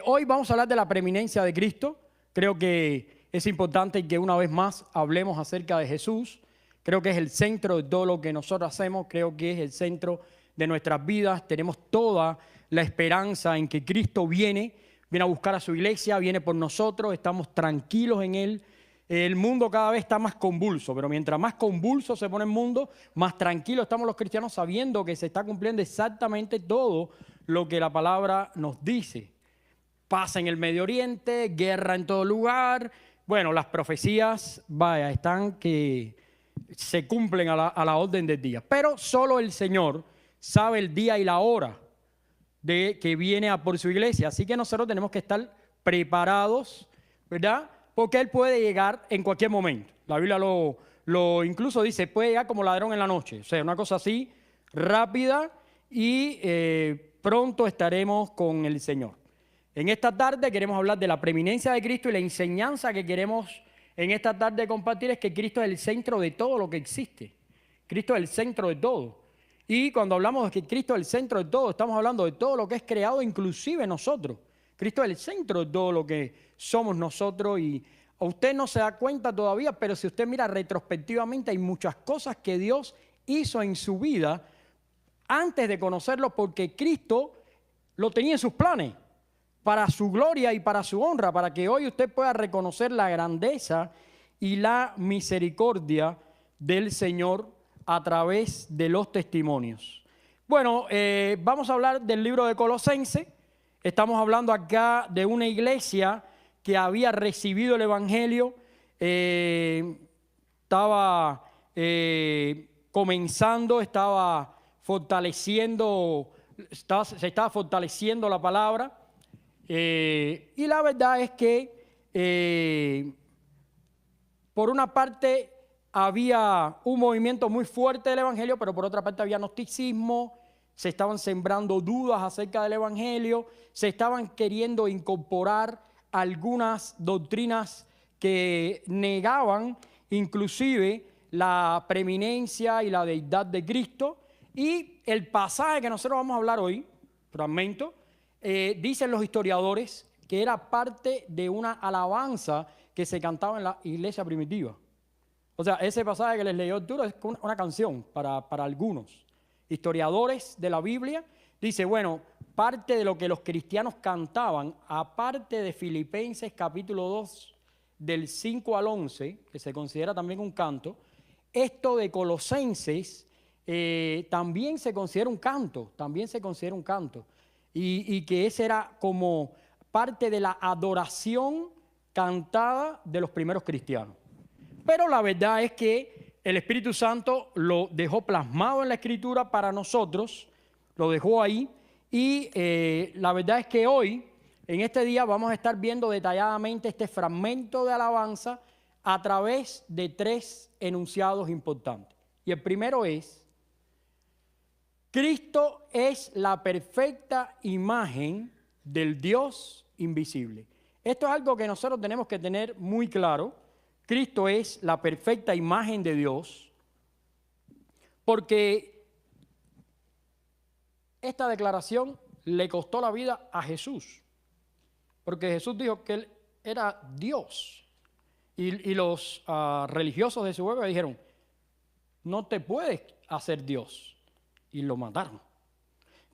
Hoy vamos a hablar de la preeminencia de Cristo. Creo que es importante que una vez más hablemos acerca de Jesús. Creo que es el centro de todo lo que nosotros hacemos. Creo que es el centro de nuestras vidas. Tenemos toda la esperanza en que Cristo viene a buscar a su iglesia, viene por nosotros, estamos tranquilos en Él. El mundo cada vez está más convulso, pero mientras más convulso se pone el mundo, más tranquilos estamos los cristianos sabiendo que se está cumpliendo exactamente todo lo que la palabra nos dice. Pasa en el Medio Oriente, guerra en todo lugar. Bueno, las profecías, están que se cumplen a la orden del día. Pero solo el Señor sabe el día y la hora de que viene a por su iglesia. Así que nosotros tenemos que estar preparados, ¿verdad? Porque Él puede llegar en cualquier momento. La Biblia lo incluso dice, puede llegar como ladrón en la noche. O sea, una cosa así, rápida, y pronto estaremos con el Señor. En esta tarde queremos hablar de la preeminencia de Cristo, y la enseñanza que queremos en esta tarde compartir es que Cristo es el centro de todo lo que existe. Cristo es el centro de todo. Y cuando hablamos de que Cristo es el centro de todo, estamos hablando de todo lo que es creado, inclusive nosotros. Cristo es el centro de todo lo que somos nosotros, y a usted no se da cuenta todavía, pero si usted mira retrospectivamente, hay muchas cosas que Dios hizo en su vida antes de conocerlo, porque Cristo lo tenía en sus planes, para su gloria y para su honra, para que hoy usted pueda reconocer la grandeza y la misericordia del Señor a través de los testimonios. Bueno, vamos a hablar del libro de Colosenses. Estamos hablando acá de una iglesia que había recibido el Evangelio, estaba comenzando, estaba fortaleciendo, se estaba fortaleciendo la palabra, y la verdad es que por una parte había un movimiento muy fuerte del Evangelio, pero por otra parte había gnosticismo, se estaban sembrando dudas acerca del Evangelio, se estaban queriendo incorporar algunas doctrinas que negaban inclusive la preeminencia y la deidad de Cristo. Y el pasaje que nosotros vamos a hablar hoy, fragmento, dicen los historiadores que era parte de una alabanza que se cantaba en la iglesia primitiva. O sea, ese pasaje que les leyó Arturo es una canción para algunos historiadores de la Biblia. Dice, bueno, parte de lo que los cristianos cantaban, aparte de Filipenses capítulo 2, del 5 al 11, que se considera también un canto, esto de Colosenses también se considera un canto, y que ese era como parte de la adoración cantada de los primeros cristianos. Pero la verdad es que el Espíritu Santo lo dejó plasmado en la Escritura para nosotros, lo dejó ahí, y la verdad es que hoy, en este día, vamos a estar viendo detalladamente este fragmento de alabanza a través de 3 enunciados importantes. Y el primero es, Cristo es la perfecta imagen del Dios invisible. Esto es algo que nosotros tenemos que tener muy claro. Cristo es la perfecta imagen de Dios, porque esta declaración le costó la vida a Jesús, porque Jesús dijo que Él era Dios, y los religiosos de su época dijeron, no te puedes hacer Dios, y lo mataron.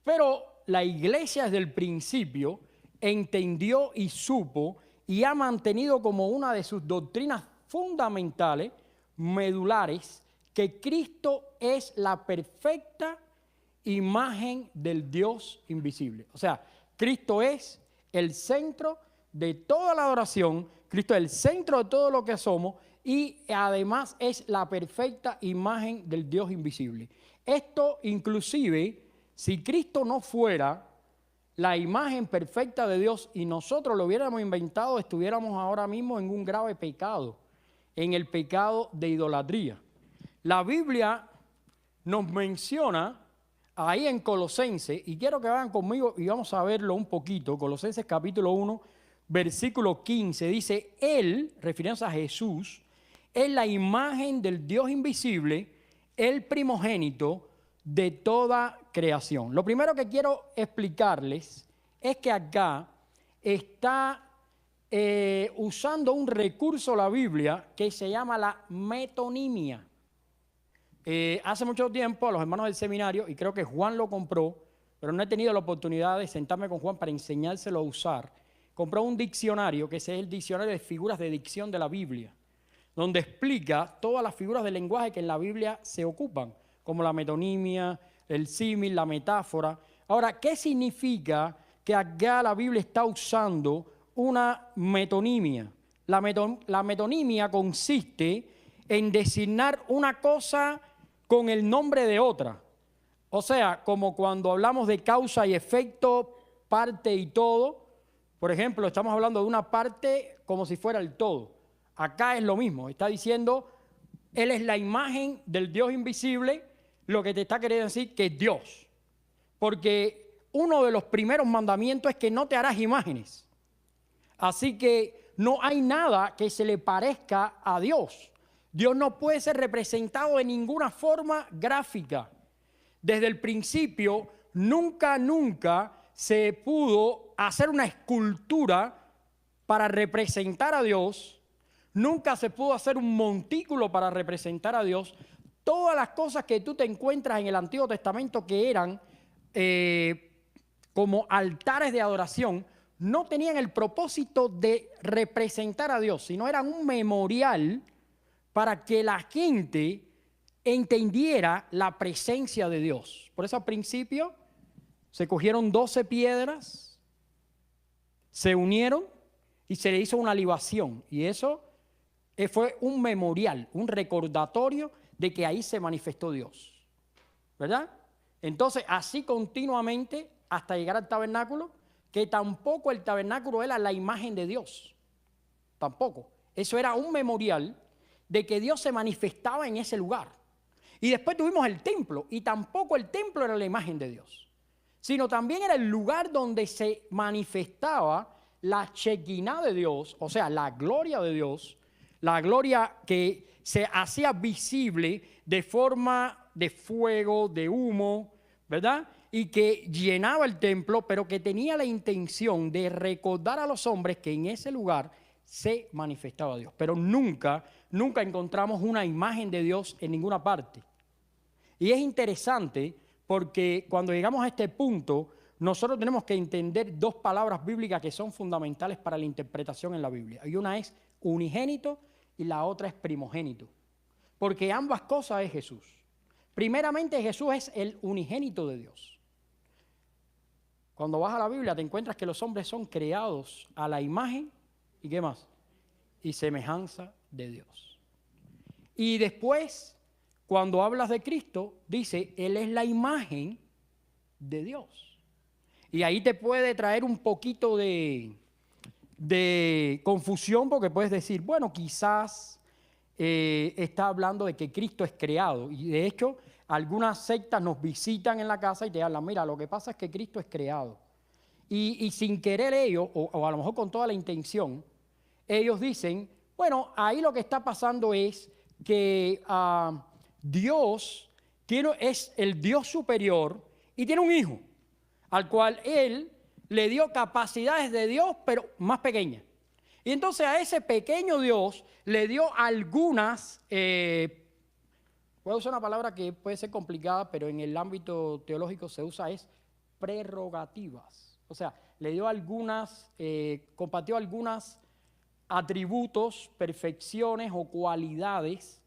Pero la iglesia desde el principio entendió y supo y ha mantenido como una de sus doctrinas fundamentales, medulares, que Cristo es la perfecta imagen del Dios invisible. O sea, Cristo es el centro de toda la adoración, Cristo es el centro de todo lo que somos, y además es la perfecta imagen del Dios invisible. Esto inclusive, si Cristo no fuera la imagen perfecta de Dios y nosotros lo hubiéramos inventado, estuviéramos ahora mismo en un grave pecado, en el pecado de idolatría. La Biblia nos menciona ahí en Colosenses, y quiero que vayan conmigo y vamos a verlo un poquito. Colosenses capítulo 1, versículo 15, dice, Él, refiriéndose a Jesús, es la imagen del Dios invisible, el primogénito de toda creación. Lo primero que quiero explicarles es que acá está usando un recurso la Biblia que se llama la metonimia. Hace mucho tiempo a los hermanos del seminario, y creo que Juan lo compró, pero no he tenido la oportunidad de sentarme con Juan para enseñárselo a usar, compró un diccionario que es el diccionario de figuras de dicción de la Biblia, donde explica todas las figuras de lenguaje que en la Biblia se ocupan, como la metonimia, el símil, la metáfora. Ahora, ¿qué significa que acá la Biblia está usando una metonimia? La metonimia consiste en designar una cosa con el nombre de otra. O sea, como cuando hablamos de causa y efecto, parte y todo. Por ejemplo, estamos hablando de una parte como si fuera el todo. Acá es lo mismo. Está diciendo, Él es la imagen del Dios invisible, lo que te está queriendo decir que es Dios. Porque uno de los primeros mandamientos es que no te harás imágenes. Así que no hay nada que se le parezca a Dios. Dios no puede ser representado de ninguna forma gráfica. Desde el principio, nunca se pudo hacer una escultura para representar a Dios. Nunca se pudo hacer un montículo para representar a Dios. Todas las cosas que tú te encuentras en el Antiguo Testamento que eran como altares de adoración, no tenían el propósito de representar a Dios, sino eran un memorial para que la gente entendiera la presencia de Dios. Por eso al principio se cogieron 12 piedras, se unieron y se le hizo una libación. Y eso fue un memorial, un recordatorio de que ahí se manifestó Dios. ¿Verdad? Entonces, así continuamente hasta llegar al tabernáculo, que tampoco el tabernáculo era la imagen de Dios. Tampoco. Eso era un memorial de que Dios se manifestaba en ese lugar. Y después tuvimos el templo, y tampoco el templo era la imagen de Dios, sino también era el lugar donde se manifestaba la Shekinah de Dios, o sea, la gloria de Dios, la gloria que se hacía visible de forma de fuego, de humo, ¿verdad? Y que llenaba el templo, pero que tenía la intención de recordar a los hombres que en ese lugar se manifestaba Dios. Pero nunca encontramos una imagen de Dios en ninguna parte. Y es interesante porque cuando llegamos a este punto, nosotros tenemos que entender dos palabras bíblicas que son fundamentales para la interpretación en la Biblia. Y una es unigénito y la otra es primogénito. Porque ambas cosas es Jesús. Primeramente, Jesús es el unigénito de Dios. Cuando vas a la Biblia te encuentras que los hombres son creados a la imagen, ¿y qué más? Y semejanza de Dios. Y después, cuando hablas de Cristo, dice, Él es la imagen de Dios. Y ahí te puede traer un poquito de confusión porque puedes decir, bueno, quizás está hablando de que Cristo es creado. Y de hecho, algunas sectas nos visitan en la casa y te hablan, mira, lo que pasa es que Cristo es creado. Y sin querer ellos, o a lo mejor con toda la intención, ellos dicen, bueno, ahí lo que está pasando es que Dios es el Dios superior y tiene un hijo, al cual Él le dio capacidades de Dios, pero más pequeñas. Y entonces a ese pequeño Dios le dio algunas, puedo usar una palabra que puede ser complicada, pero en el ámbito teológico se usa, es prerrogativas. O sea, le dio algunas, compartió algunas atributos, perfecciones o cualidades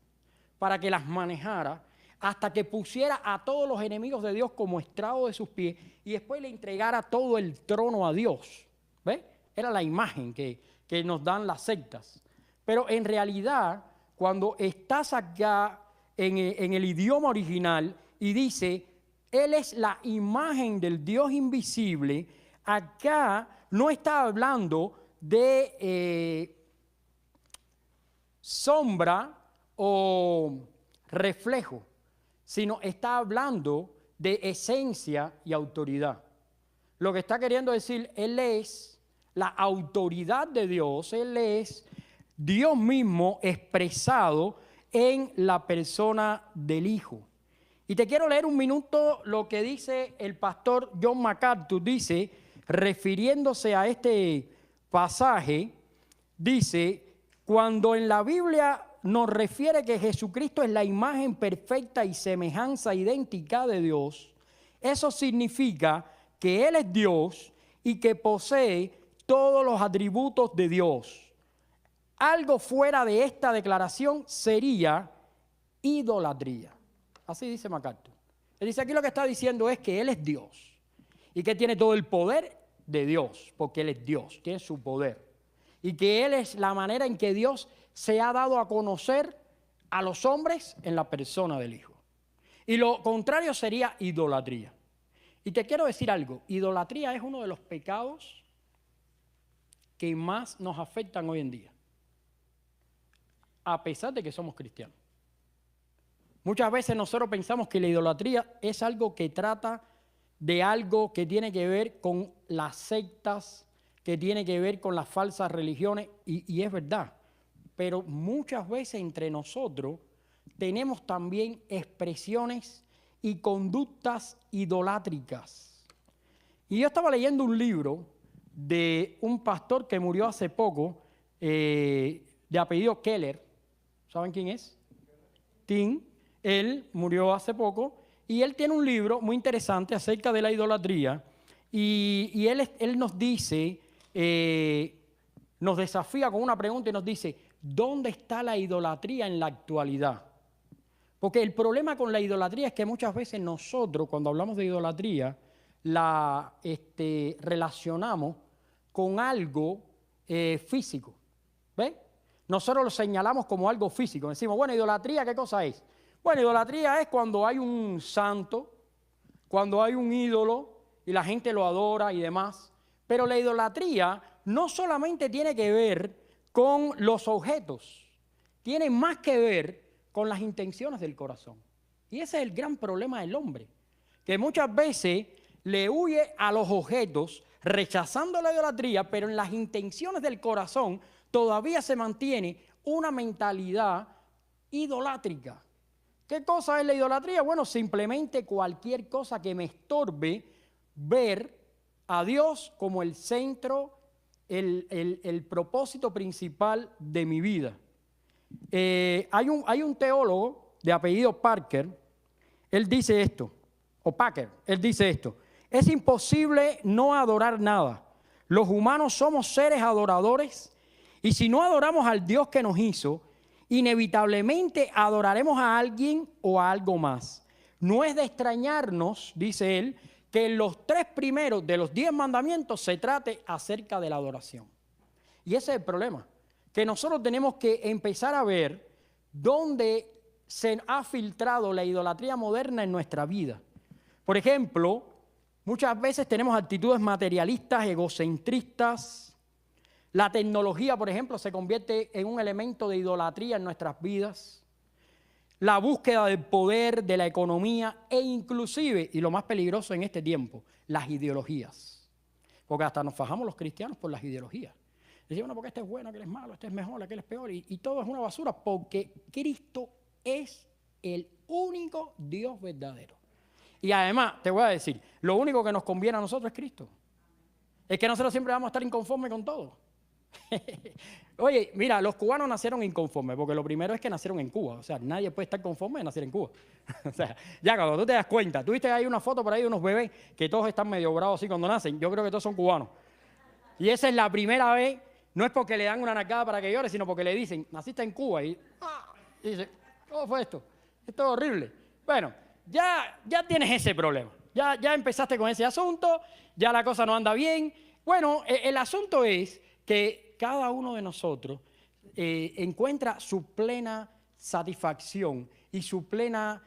para que las manejara hasta que pusiera a todos los enemigos de Dios como estrado de sus pies y después le entregara todo el trono a Dios. ¿Ves? Era la imagen que nos dan las sectas. Pero en realidad, cuando estás acá en el idioma original y dice, Él es la imagen del Dios invisible, acá no está hablando de sombra o reflejo, sino está hablando de esencia y autoridad. Lo que está queriendo decir, Él es la autoridad de Dios, Él es Dios mismo expresado en la persona del Hijo. Y te quiero leer un minuto lo que dice el pastor John MacArthur. Dice, refiriéndose a este pasaje, dice, cuando en la Biblia nos refiere que Jesucristo es la imagen perfecta y semejanza idéntica de Dios, eso significa que Él es Dios y que posee todos los atributos de Dios. Algo fuera de esta declaración sería idolatría. Así dice MacArthur. Él dice aquí lo que está diciendo es que Él es Dios y que tiene todo el poder de Dios, porque Él es Dios, tiene su poder. Y que Él es la manera en que Dios se ha dado a conocer a los hombres en la persona del Hijo. Y lo contrario sería idolatría. Y te quiero decir algo, idolatría es uno de los pecados que más nos afectan hoy en día, a pesar de que somos cristianos. Muchas veces nosotros pensamos que la idolatría es algo que trata de algo que tiene que ver con las sectas, que tiene que ver con las falsas religiones, y es verdad. Pero muchas veces entre nosotros tenemos también expresiones y conductas idolátricas. Y yo estaba leyendo un libro de un pastor que murió hace poco, de apellido Keller. ¿Saben quién es? Tim. Él murió hace poco y él tiene un libro muy interesante acerca de la idolatría y él nos dice, nos desafía con una pregunta y nos dice, ¿dónde está la idolatría en la actualidad? Porque el problema con la idolatría es que muchas veces nosotros, cuando hablamos de idolatría, la relacionamos con algo físico. ¿Ves? Nosotros lo señalamos como algo físico. Decimos, bueno, idolatría, ¿qué cosa es? Bueno, idolatría es cuando hay un santo, cuando hay un ídolo y la gente lo adora y demás. Pero la idolatría no solamente tiene que ver con los objetos, tiene más que ver con las intenciones del corazón. Y ese es el gran problema del hombre, que muchas veces le huye a los objetos, rechazando la idolatría, pero en las intenciones del corazón todavía se mantiene una mentalidad idolátrica. ¿Qué cosa es la idolatría? Bueno, simplemente cualquier cosa que me estorbe ver a Dios como el centro, el propósito principal de mi vida. Hay un teólogo de apellido Parker, él dice esto, él dice esto, es imposible no adorar nada. Los humanos somos seres adoradores y si no adoramos al Dios que nos hizo, inevitablemente adoraremos a alguien o a algo más. No es de extrañarnos, dice él, que en los 3 primeros de los 10 mandamientos se trate acerca de la adoración. Y ese es el problema, que nosotros tenemos que empezar a ver dónde se ha filtrado la idolatría moderna en nuestra vida. Por ejemplo, muchas veces tenemos actitudes materialistas, egocentristas. La tecnología, por ejemplo, se convierte en un elemento de idolatría en nuestras vidas. La búsqueda del poder, de la economía e inclusive, y lo más peligroso en este tiempo, las ideologías. Porque hasta nos fajamos los cristianos por las ideologías. Decimos, no, porque este es bueno, aquel es malo, este es mejor, aquel es peor, y todo es una basura porque Cristo es el único Dios verdadero. Y además, te voy a decir, lo único que nos conviene a nosotros es Cristo. Es que nosotros siempre vamos a estar inconformes con todo. Oye, mira, los cubanos nacieron inconformes, porque lo primero es que nacieron en Cuba. O sea, nadie puede estar conforme de nacer en Cuba. O sea, ya cuando tú te das cuenta, tú viste ahí una foto por ahí de unos bebés que todos están medio bravos así cuando nacen. Yo creo que todos son cubanos. Y esa es la primera vez, no es porque le dan una nalgada para que llore, sino porque le dicen, naciste en Cuba. Y dice, ¿cómo fue esto? Esto es horrible. Bueno, ya tienes ese problema. Ya empezaste con ese asunto, ya la cosa no anda bien. Bueno, el asunto es que cada uno de nosotros encuentra su plena satisfacción y su plena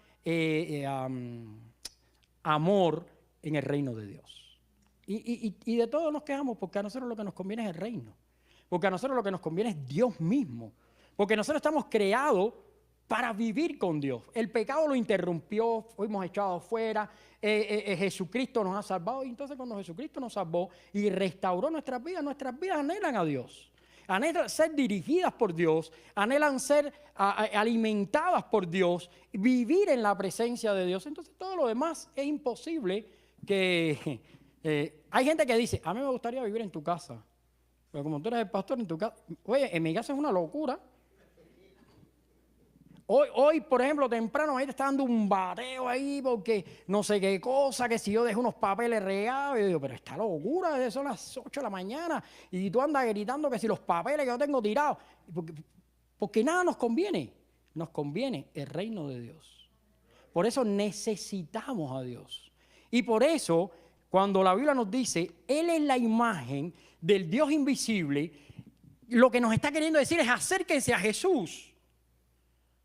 amor en el reino de Dios. Y de todo nos quejamos porque a nosotros lo que nos conviene es el reino. Porque a nosotros lo que nos conviene es Dios mismo. Porque nosotros estamos creados para vivir con Dios. El pecado lo interrumpió, fuimos echados fuera, Jesucristo nos ha salvado. Y entonces cuando Jesucristo nos salvó y restauró nuestras vidas anhelan a Dios. Anhelan ser dirigidas por Dios, anhelan ser alimentadas por Dios, vivir en la presencia de Dios. Entonces todo lo demás es imposible que Hay gente que dice, a mí me gustaría vivir en tu casa. Pero como tú eres el pastor en tu casa, oye, en mi casa es una locura. Hoy, por ejemplo, temprano, ahí te está dando un bateo ahí porque no sé qué cosa, que si yo dejo unos papeles regados, yo digo, pero esta locura, son las 8 de la mañana y tú andas gritando que si los papeles que yo tengo tirados, porque nada nos conviene el reino de Dios. Por eso necesitamos a Dios. Y por eso, cuando la Biblia nos dice, Él es la imagen del Dios invisible, lo que nos está queriendo decir es acérquense a Jesús.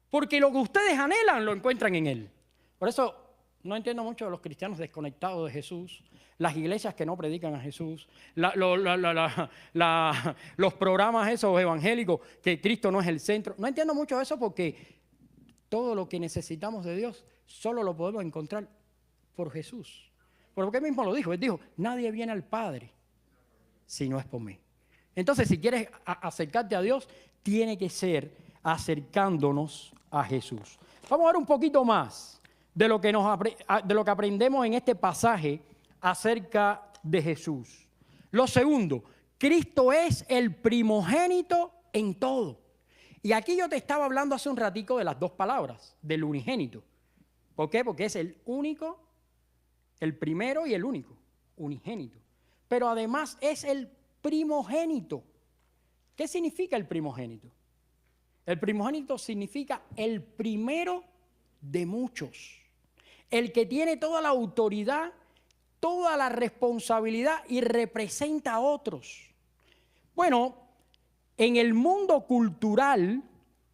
Porque lo que ustedes anhelan lo encuentran en Él. Por eso no entiendo mucho de los cristianos desconectados de Jesús, las iglesias que no predican a Jesús, los programas esos evangélicos que Cristo no es el centro. No entiendo mucho de eso porque todo lo que necesitamos de Dios solo lo podemos encontrar por Jesús. Porque Él mismo lo dijo. Él dijo, nadie viene al Padre si no es por mí. Entonces, si quieres acercarte a Dios, tiene que ser acercándonos a Jesús. Vamos a ver un poquito más de lo que aprendemos en este pasaje acerca de Jesús. Lo segundo, Cristo es el primogénito en todo. Y aquí yo te estaba hablando hace un ratico de las dos palabras, del unigénito. ¿Por qué? Porque es el único, el primero y el único, unigénito. Pero además es el primogénito. ¿Qué significa el primogénito? El primogénito significa el primero de muchos. El que tiene toda la autoridad, toda la responsabilidad y representa a otros. Bueno, en el mundo cultural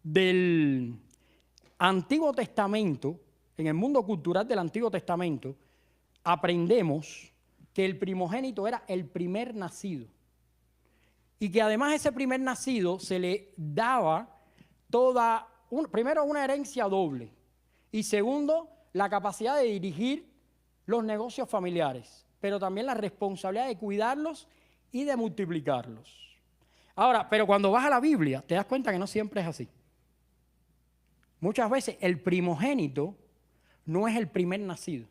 del Antiguo Testamento, aprendemos que el primogénito era el primer nacido. Y que además ese primer nacido se le daba primero una herencia doble y segundo, la capacidad de dirigir los negocios familiares, pero también la responsabilidad de cuidarlos y de multiplicarlos. Ahora, pero cuando vas a la Biblia, te das cuenta que no siempre es así. Muchas veces el primogénito no es el primer nacido,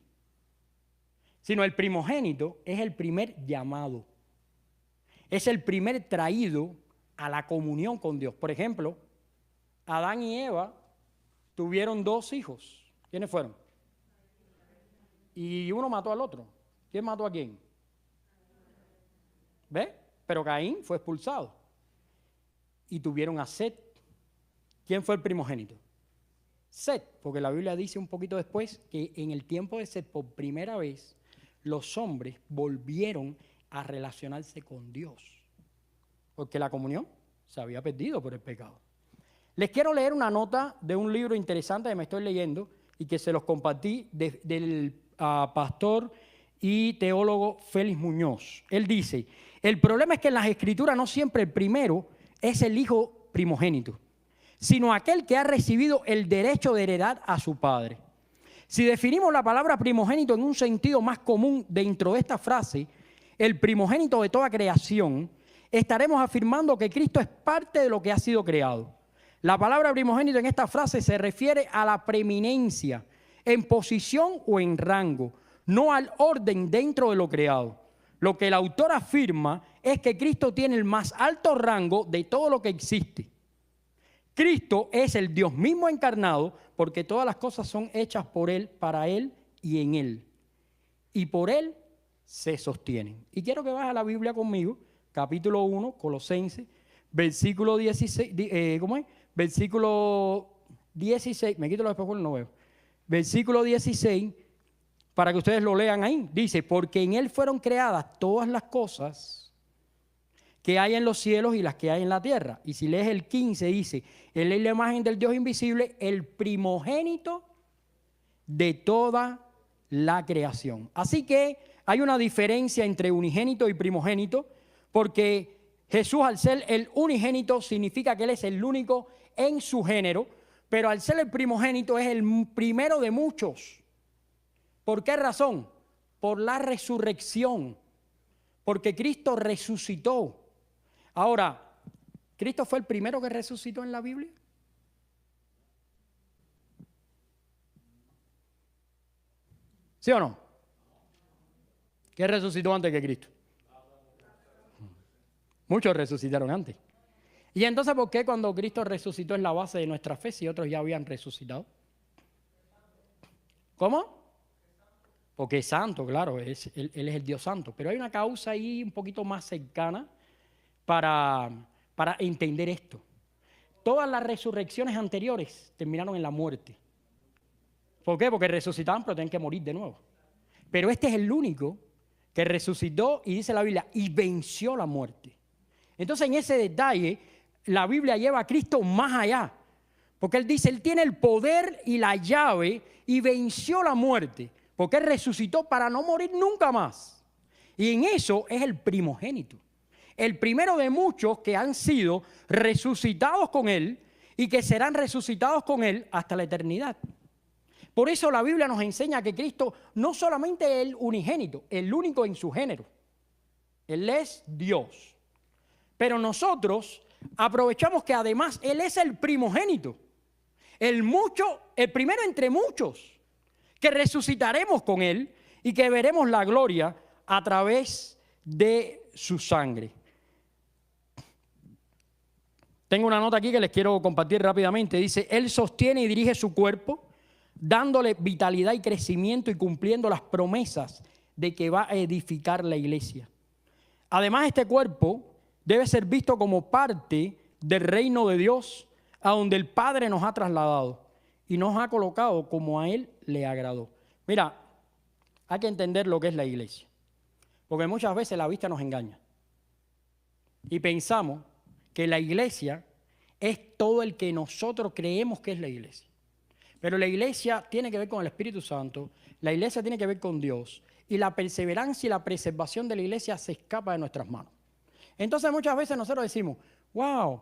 sino el primogénito es el primer llamado. Es el primer traído a la comunión con Dios. Por ejemplo, Adán y Eva tuvieron 2 hijos. ¿Quiénes fueron? Y uno mató al otro. ¿Quién mató a quién? ¿Ve? Pero Caín fue expulsado. Y tuvieron a Set. ¿Quién fue el primogénito? Set, porque la Biblia dice un poquito después que en el tiempo de Set, por primera vez, los hombres volvieron a relacionarse con Dios. Porque la comunión se había perdido por el pecado. Les quiero leer una nota de un libro interesante que me estoy leyendo y que se los compartí del pastor y teólogo Félix Muñoz. Él dice, el problema es que en las Escrituras no siempre el primero es el hijo primogénito, sino aquel que ha recibido el derecho de heredad a su padre. Si definimos la palabra primogénito en un sentido más común dentro de esta frase, el primogénito de toda creación, estaremos afirmando que Cristo es parte de lo que ha sido creado. La palabra primogénito en esta frase se refiere a la preeminencia en posición o en rango, no al orden dentro de lo creado. Lo que el autor afirma es que Cristo tiene el más alto rango de todo lo que existe. Cristo es el Dios mismo encarnado porque todas las cosas son hechas por Él, para Él y en Él. Y por Él se sostienen. Y quiero que vayas a la Biblia conmigo, capítulo 1, Colosenses, versículo 16, ¿cómo es? Versículo 16, me quito los espejuelos, no veo. Versículo 16, para que ustedes lo lean ahí. Dice, porque en Él fueron creadas todas las cosas que hay en los cielos y las que hay en la tierra. Y si lees el 15, dice, Él es la imagen del Dios invisible, el primogénito de toda la creación. Así que hay una diferencia entre unigénito y primogénito, porque Jesús, al ser el unigénito, significa que Él es el único en su género, pero al ser el primogénito es el primero de muchos. ¿Por qué razón? Por la resurrección, porque Cristo resucitó. Ahora, ¿Cristo fue el primero que resucitó en la Biblia? ¿Sí o no? ¿Qué resucitó antes que Cristo? Muchos resucitaron antes. Y entonces, ¿por qué cuando Cristo resucitó es la base de nuestra fe si otros ya habían resucitado? ¿Cómo? Porque es santo, claro, él es el Dios santo. Pero hay una causa ahí un poquito más cercana para entender esto. Todas las resurrecciones anteriores terminaron en la muerte. ¿Por qué? Porque resucitaban, pero tenían que morir de nuevo. Pero este es el único que resucitó y dice la Biblia, y venció la muerte. Entonces en ese detalle, la Biblia lleva a Cristo más allá. Porque Él dice, Él tiene el poder y la llave y venció la muerte. Porque Él resucitó para no morir nunca más. Y en eso es el primogénito. El primero de muchos que han sido resucitados con Él y que serán resucitados con Él hasta la eternidad. Por eso la Biblia nos enseña que Cristo no solamente es el unigénito, el único en su género. Él es Dios. Pero nosotros aprovechamos que además Él es el primogénito. El primero entre muchos que resucitaremos con Él y que veremos la gloria a través de su sangre. Tengo una nota aquí que les quiero compartir rápidamente. Dice, Él sostiene y dirige su cuerpo, dándole vitalidad y crecimiento y cumpliendo las promesas de que va a edificar la iglesia. Además, este cuerpo debe ser visto como parte del reino de Dios, a donde el Padre nos ha trasladado y nos ha colocado como a Él le agradó. Mira, hay que entender lo que es la iglesia, porque muchas veces la vista nos engaña y pensamos que la iglesia es todo el que nosotros creemos que es la iglesia. Pero la iglesia tiene que ver con el Espíritu Santo, la iglesia tiene que ver con Dios, y la perseverancia y la preservación de la iglesia se escapa de nuestras manos. Entonces muchas veces nosotros decimos, wow,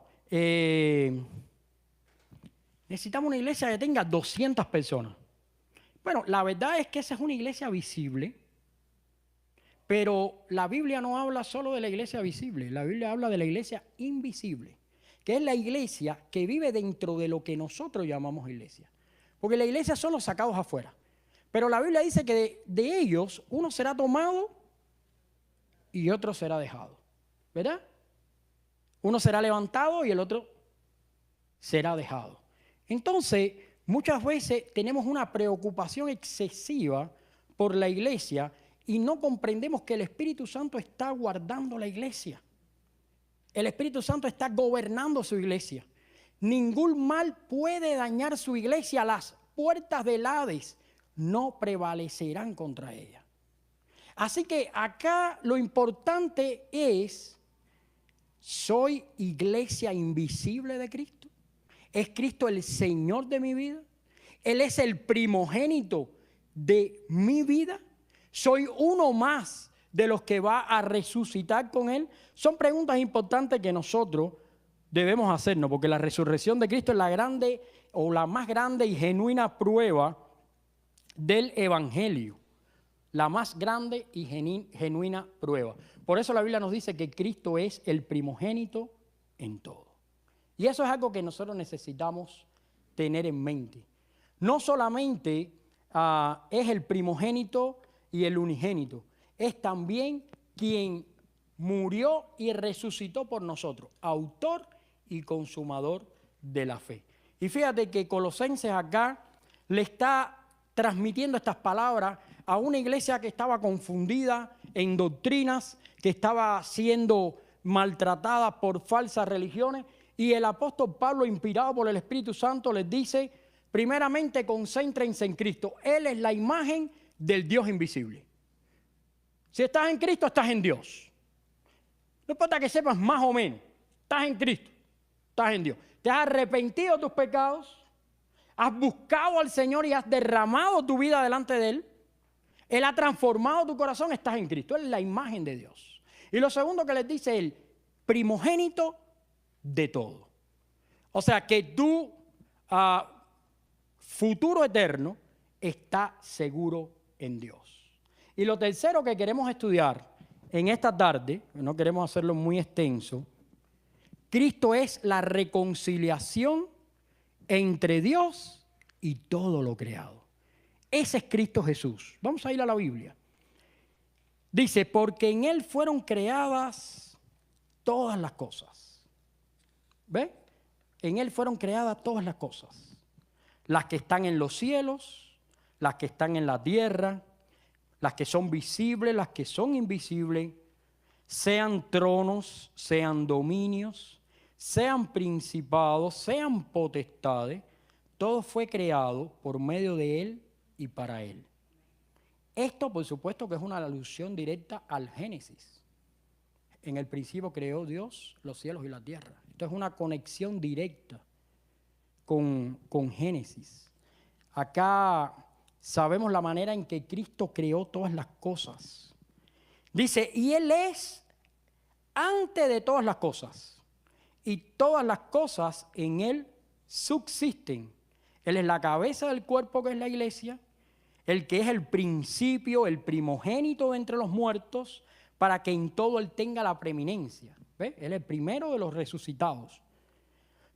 necesitamos una iglesia que tenga 200 personas. Bueno, la verdad es que esa es una iglesia visible, pero la Biblia no habla solo de la iglesia visible, la Biblia habla de la iglesia invisible, que es la iglesia que vive dentro de lo que nosotros llamamos iglesia. Porque la iglesia son los sacados afuera. Pero la Biblia dice que de ellos uno será tomado y otro será dejado. ¿Verdad? Uno será levantado y el otro será dejado. Entonces, muchas veces tenemos una preocupación excesiva por la iglesia y no comprendemos que el Espíritu Santo está guardando la iglesia. El Espíritu Santo está gobernando su iglesia. Ningún mal puede dañar su iglesia. Las puertas del Hades no prevalecerán contra ella. Así que acá lo importante es, ¿soy iglesia invisible de Cristo? ¿Es Cristo el Señor de mi vida? ¿Él es el primogénito de mi vida? ¿Soy uno más de los que va a resucitar con Él? Son preguntas importantes que nosotros debemos hacernos, porque la resurrección de Cristo es la grande o la más grande y genuina prueba del Evangelio. La más grande y genuina prueba. Por eso la Biblia nos dice que Cristo es el primogénito en todo. Y eso es algo que nosotros necesitamos tener en mente. No solamente es el primogénito y el unigénito, es también quien murió y resucitó por nosotros, autor y consumador de la fe. Y fíjate que Colosenses acá le está transmitiendo estas palabras a una iglesia que estaba confundida en doctrinas, que estaba siendo maltratada por falsas religiones, y el apóstol Pablo, inspirado por el Espíritu Santo, les dice, primeramente concéntrense en Cristo. Él es la imagen del Dios invisible. Si estás en Cristo, estás en Dios. No importa que sepas más o menos, estás en Cristo, estás en Dios. Te has arrepentido de tus pecados, has buscado al Señor y has derramado tu vida delante de Él. Él ha transformado tu corazón, estás en Cristo. Él es la imagen de Dios. Y lo segundo que les dice, el primogénito de todo. O sea que tu futuro eterno está seguro en Dios. Y lo tercero que queremos estudiar en esta tarde, no queremos hacerlo muy extenso, Cristo es la reconciliación entre Dios y todo lo creado. Ese es Cristo Jesús. Vamos a ir a la Biblia. Dice, porque en Él fueron creadas todas las cosas. ¿Ve? En Él fueron creadas todas las cosas. Las que están en los cielos, las que están en la tierra, las que son visibles, las que son invisibles, sean tronos, sean dominios, sean principados, sean potestades, todo fue creado por medio de Él y para Él. Esto, por supuesto, que es una alusión directa al Génesis. En el principio creó Dios los cielos y la tierra. Esto es una conexión directa con Génesis. Acá sabemos la manera en que Cristo creó todas las cosas. Dice, y Él es antes de todas las cosas, y todas las cosas en Él subsisten. Él es la cabeza del cuerpo que es la iglesia, el que es el principio, el primogénito de entre los muertos, para que en todo Él tenga la preeminencia. ¿Ve? Él es el primero de los resucitados.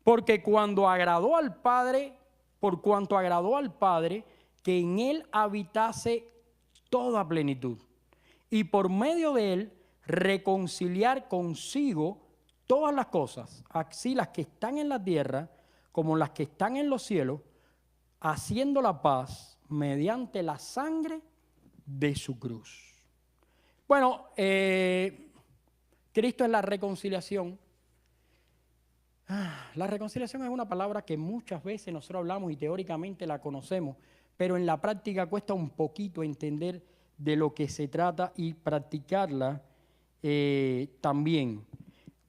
Porque cuando agradó al Padre, por cuanto agradó al Padre, que en Él habitase toda plenitud, y por medio de Él reconciliar consigo todas las cosas, así las que están en la tierra como las que están en los cielos, haciendo la paz mediante la sangre de su cruz. Bueno, Cristo es la reconciliación. La reconciliación es una palabra que muchas veces nosotros hablamos y teóricamente la conocemos, pero en la práctica cuesta un poquito entender de lo que se trata y practicarla también.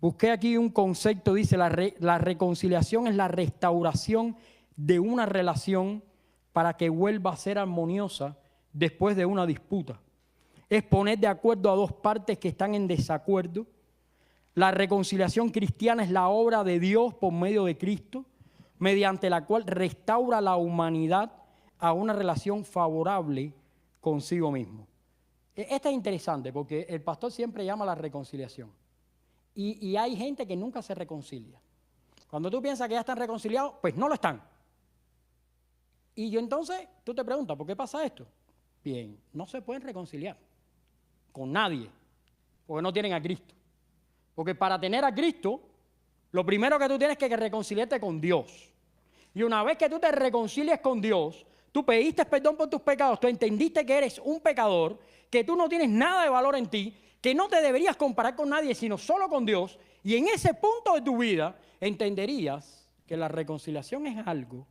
Busqué aquí un concepto, dice la reconciliación es la restauración de una relación para que vuelva a ser armoniosa después de una disputa. Es poner de acuerdo a dos partes que están en desacuerdo. La reconciliación cristiana es la obra de Dios por medio de Cristo, mediante la cual restaura la humanidad a una relación favorable consigo mismo. Esta es interesante porque el pastor siempre llama a la reconciliación. Y hay gente que nunca se reconcilia. Cuando tú piensas que ya están reconciliados, pues no lo están. Y yo entonces, tú te preguntas, ¿por qué pasa esto? Bien, no se pueden reconciliar con nadie, porque no tienen a Cristo. Porque para tener a Cristo, lo primero que tú tienes que reconciliarte con Dios. Y una vez que tú te reconcilies con Dios, tú pediste perdón por tus pecados, tú entendiste que eres un pecador, que tú no tienes nada de valor en ti, que no te deberías comparar con nadie, sino solo con Dios. Y en ese punto de tu vida entenderías que la reconciliación es algo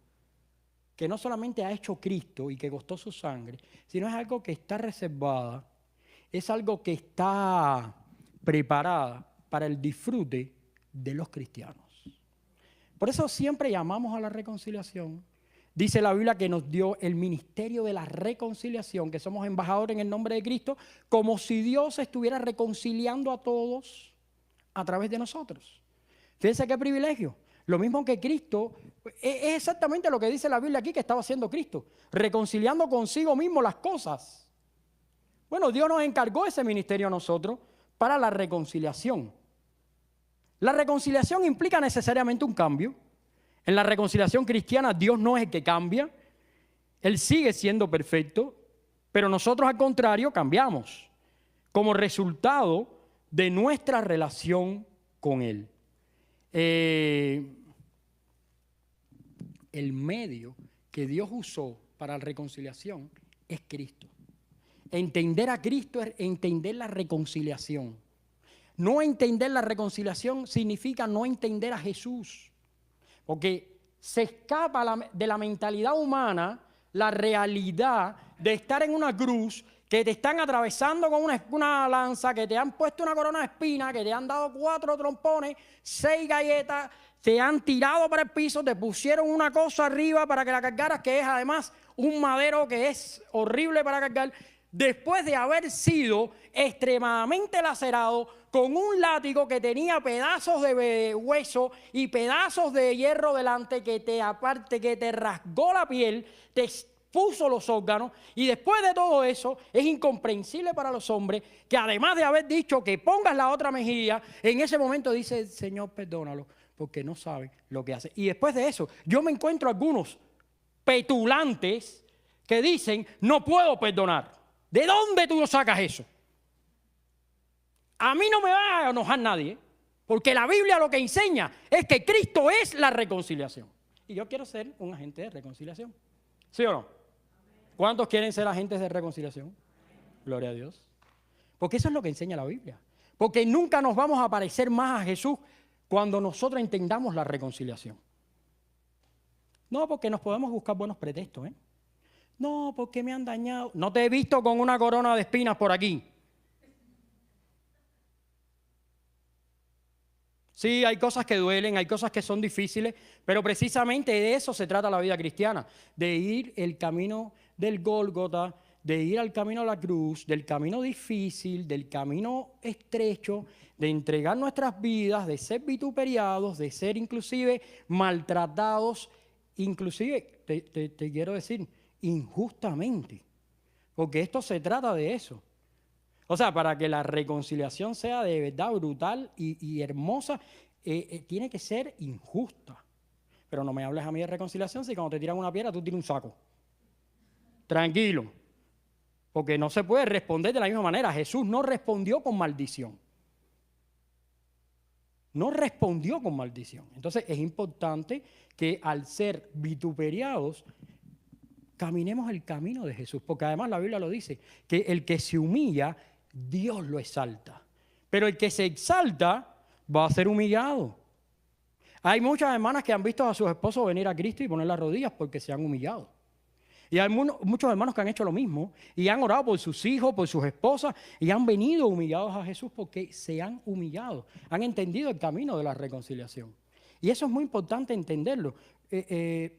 que no solamente ha hecho Cristo y que costó su sangre, sino es algo que está reservada, es algo que está preparada para el disfrute de los cristianos. Por eso siempre llamamos a la reconciliación. Dice la Biblia que nos dio el ministerio de la reconciliación, que somos embajadores en el nombre de Cristo, como si Dios estuviera reconciliando a todos a través de nosotros. Fíjense qué privilegio. Lo mismo que Cristo, es exactamente lo que dice la Biblia aquí que estaba haciendo Cristo, reconciliando consigo mismo las cosas. Bueno, Dios nos encargó ese ministerio a nosotros para la reconciliación. La reconciliación implica necesariamente un cambio. En la reconciliación cristiana Dios no es el que cambia, Él sigue siendo perfecto, pero nosotros al contrario cambiamos como resultado de nuestra relación con Él. El medio que Dios usó para la reconciliación es Cristo. Entender a Cristo es entender la reconciliación. No entender la reconciliación significa no entender a Jesús. Porque se escapa de la mentalidad humana la realidad de estar en una cruz, que te están atravesando con una lanza, que te han puesto una corona de espinas, que te han dado 4 trompones, 6 galletas, te han tirado para el piso, te pusieron una cosa arriba para que la cargaras, que es además un madero que es horrible para cargar, después de haber sido extremadamente lacerado con un látigo que tenía pedazos de hueso y pedazos de hierro delante que te rasgó la piel, te puso los órganos, y después de todo eso es incomprensible para los hombres que además de haber dicho que pongas la otra mejilla, en ese momento dice: Señor, perdónalo, porque no sabe lo que hace. Y después de eso yo me encuentro algunos petulantes que dicen: no puedo perdonar. ¿De dónde tú sacas eso? A mí no me va a enojar nadie, Porque la Biblia lo que enseña es que Cristo es la reconciliación. Y yo quiero ser un agente de reconciliación. ¿Sí o no? ¿Cuántos quieren ser agentes de reconciliación? Gloria a Dios. Porque eso es lo que enseña la Biblia. Porque nunca nos vamos a parecer más a Jesús cuando nosotros entendamos la reconciliación. No, porque nos podemos buscar buenos pretextos, ¿eh? No, porque me han dañado. No te he visto con una corona de espinas por aquí. Sí, hay cosas que duelen, hay cosas que son difíciles, pero precisamente de eso se trata la vida cristiana, de ir el camino del Gólgota, de ir al camino a la cruz, del camino difícil, del camino estrecho, de entregar nuestras vidas, de ser vituperiados, de ser inclusive maltratados, inclusive, te quiero decir, injustamente, porque esto se trata de eso. O sea, para que la reconciliación sea de verdad brutal y hermosa, tiene que ser injusta. Pero no me hables a mí de reconciliación si cuando te tiran una piedra tú tiras un saco. Tranquilo. Porque no se puede responder de la misma manera. Jesús no respondió con maldición. No respondió con maldición. Entonces es importante que al ser vituperiados, caminemos el camino de Jesús. Porque además la Biblia lo dice, que el que se humilla, Dios lo exalta. Pero el que se exalta va a ser humillado. Hay muchas hermanas que han visto a sus esposos venir a Cristo y poner las rodillas porque se han humillado. Y hay muchos hermanos que han hecho lo mismo y han orado por sus hijos, por sus esposas y han venido humillados a Jesús porque se han humillado. Han entendido el camino de la reconciliación. Y eso es muy importante entenderlo.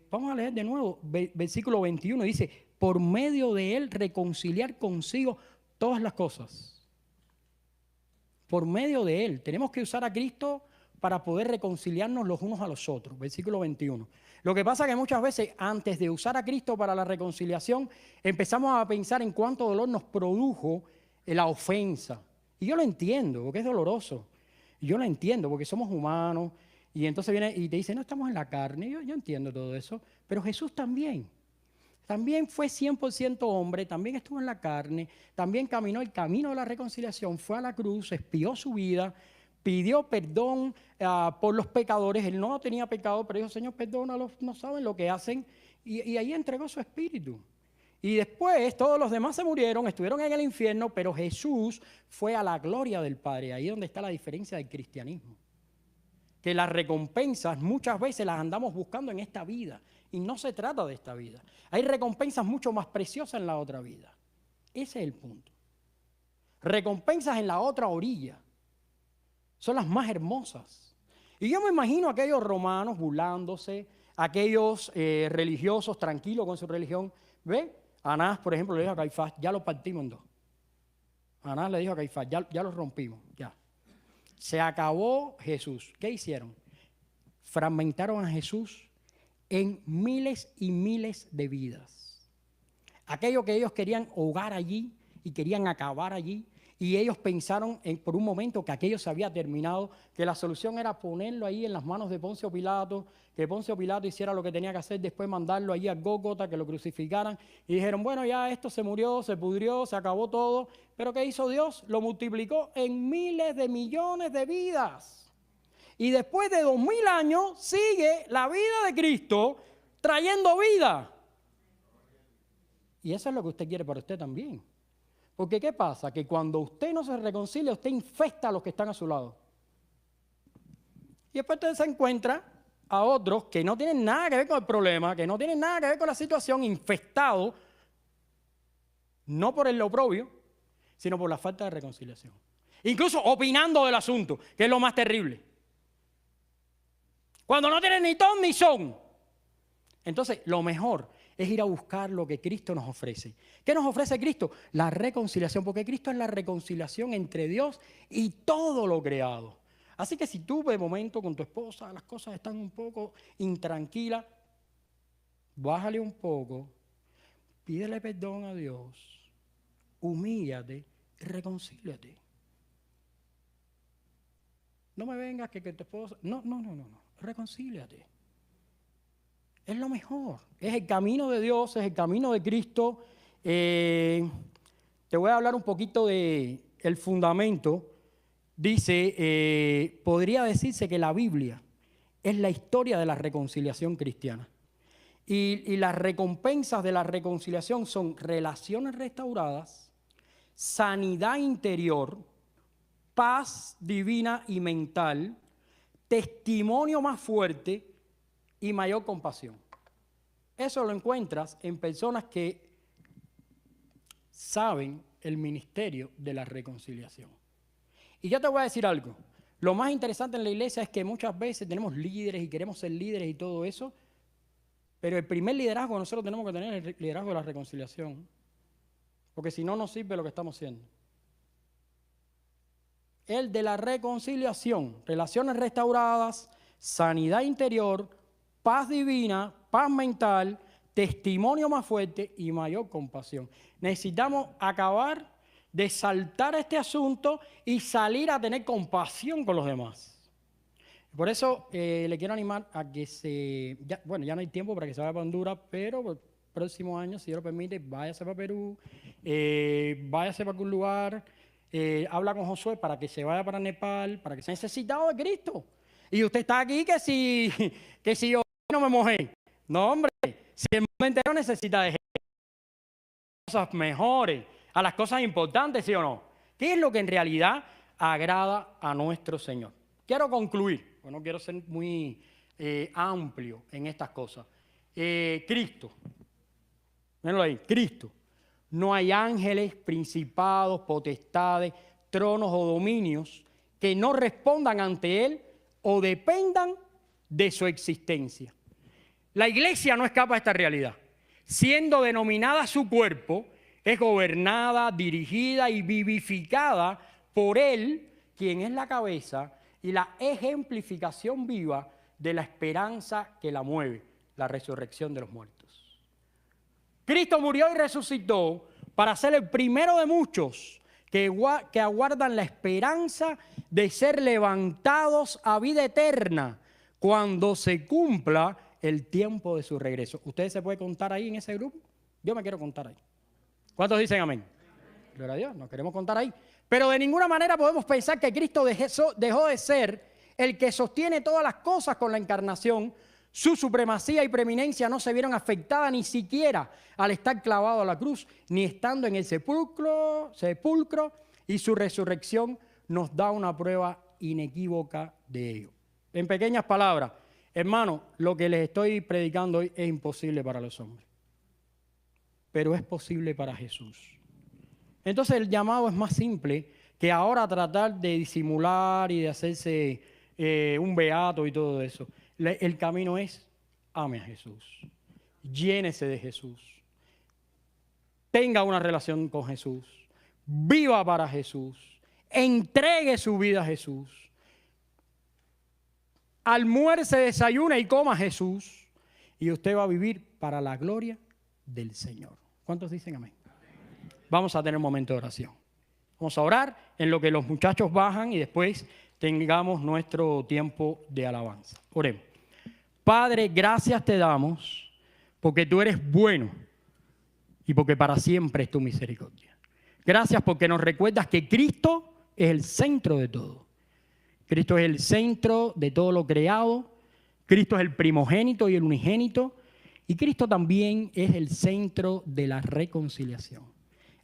Vamos a leer de nuevo, versículo 21, dice, por medio de él reconciliar consigo todas las cosas. Por medio de él. Tenemos que usar a Cristo para poder reconciliarnos los unos a los otros. Versículo 21. Lo que pasa es que muchas veces antes de usar a Cristo para la reconciliación, empezamos a pensar en cuánto dolor nos produjo la ofensa. Y yo lo entiendo, porque es doloroso. Y yo lo entiendo, porque somos humanos. Y entonces viene y te dice, no, estamos en la carne. Yo entiendo todo eso. Pero Jesús también. También fue 100% hombre, también estuvo en la carne, también caminó el camino de la reconciliación, fue a la cruz, expió su vida, pidió perdón por los pecadores. Él no tenía pecado, pero dijo, Señor, perdónalos, no saben lo que hacen. Y ahí entregó su espíritu. Y después todos los demás se murieron, estuvieron en el infierno, pero Jesús fue a la gloria del Padre. Ahí es donde está la diferencia del cristianismo. Que las recompensas muchas veces las andamos buscando en esta vida. Y no se trata de esta vida. Hay recompensas mucho más preciosas en la otra vida. Ese es el punto. Recompensas en la otra orilla. Son las más hermosas. Y yo me imagino a aquellos romanos burlándose, aquellos religiosos tranquilos con su religión. ¿Ve? Anás, por ejemplo, le dijo a Caifás, ya lo partimos en dos. Anás le dijo a Caifás, ya lo rompimos, ya. Se acabó Jesús. ¿Qué hicieron? Fragmentaron a Jesús en miles y miles de vidas. Aquello que ellos querían ahogar allí y querían acabar allí, y ellos pensaron por un momento que aquello se había terminado, que la solución era ponerlo ahí en las manos de Poncio Pilato, que Poncio Pilato hiciera lo que tenía que hacer, después mandarlo allí al Gólgota, que lo crucificaran, y dijeron, bueno, ya esto se murió, se pudrió, se acabó todo, pero ¿qué hizo Dios? Lo multiplicó en miles de millones de vidas. Y después de 2000 años sigue la vida de Cristo trayendo vida. Y eso es lo que usted quiere para usted también. Porque ¿qué pasa? Que cuando usted no se reconcilia, usted infecta a los que están a su lado. Y después usted se encuentra a otros que no tienen nada que ver con el problema, que no tienen nada que ver con la situación, infectados, no por el oprobio, sino por la falta de reconciliación. Incluso opinando del asunto, que es lo más terrible. Cuando no tienen ni ton ni son. Entonces, lo mejor es ir a buscar lo que Cristo nos ofrece. ¿Qué nos ofrece Cristo? La reconciliación, porque Cristo es la reconciliación entre Dios y todo lo creado. Así que si tú de momento con tu esposa las cosas están un poco intranquilas, bájale un poco, pídele perdón a Dios, humíllate y reconcíliate. No me vengas que tu esposa... No, reconcíliate. Es lo mejor, es el camino de Dios, es el camino de Cristo. Te voy a hablar un poquito del fundamento dice, podría decirse que la Biblia es la historia de la reconciliación cristiana. Y las recompensas de la reconciliación son relaciones restauradas, sanidad interior, paz divina y mental, testimonio más fuerte y mayor compasión. Eso lo encuentras en personas que saben el ministerio de la reconciliación. Y yo te voy a decir algo. Lo más interesante en la iglesia es que muchas veces tenemos líderes y queremos ser líderes y todo eso, pero el primer liderazgo que nosotros tenemos que tener es el liderazgo de la reconciliación, porque si no, no sirve lo que estamos haciendo. El de la reconciliación, relaciones restauradas, sanidad interior, paz divina, paz mental, testimonio más fuerte y mayor compasión. Necesitamos acabar de saltar este asunto y salir a tener compasión con los demás. Por eso le quiero animar a que ya no hay tiempo para que se vaya para Honduras, pero el próximo año, si Dios lo permite, váyase para Perú, váyase para algún lugar, habla con Josué para que se vaya para Nepal, para que sea necesitado de Cristo. Y usted está aquí que si yo no me mojé. No, hombre, si el mundo entero necesita de cosas mejores, a las cosas importantes, ¿sí o no? ¿Qué es lo que en realidad agrada a nuestro Señor? Quiero concluir, no quiero ser muy amplio en estas cosas. Cristo, véanlo ahí, Cristo. No hay ángeles, principados, potestades, tronos o dominios que no respondan ante Él o dependan de su existencia. La iglesia no escapa de esta realidad. Siendo denominada su cuerpo, es gobernada, dirigida y vivificada por Él, quien es la cabeza y la ejemplificación viva de la esperanza que la mueve, la resurrección de los muertos. Cristo murió y resucitó para ser el primero de muchos que aguardan la esperanza de ser levantados a vida eterna cuando se cumpla el tiempo de su regreso. ¿Ustedes se pueden contar ahí en ese grupo? Yo me quiero contar ahí. ¿Cuántos dicen amén? Gloria a Dios, nos queremos contar ahí. Pero de ninguna manera podemos pensar que Cristo dejó de ser el que sostiene todas las cosas con la encarnación. Su supremacía y preeminencia no se vieron afectadas ni siquiera al estar clavado a la cruz, ni estando en el sepulcro, y su resurrección nos da una prueba inequívoca de ello. En pequeñas palabras, hermano, lo que les estoy predicando hoy es imposible para los hombres, pero es posible para Jesús. Entonces el llamado es más simple que ahora tratar de disimular y de hacerse un beato y todo eso. El camino es: ame a Jesús, llénese de Jesús, tenga una relación con Jesús, viva para Jesús, entregue su vida a Jesús, almuerce, desayune y coma a Jesús, y usted va a vivir para la gloria del Señor. ¿Cuántos dicen amén? Vamos a tener un momento de oración. Vamos a orar en lo que los muchachos bajan y después tengamos nuestro tiempo de alabanza. Oremos. Padre, gracias te damos porque tú eres bueno y porque para siempre es tu misericordia. Gracias porque nos recuerdas que Cristo es el centro de todo. Cristo es el centro de todo lo creado. Cristo es el primogénito y el unigénito. Y Cristo también es el centro de la reconciliación.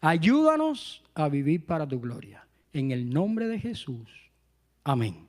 Ayúdanos a vivir para tu gloria. En el nombre de Jesús. Amén.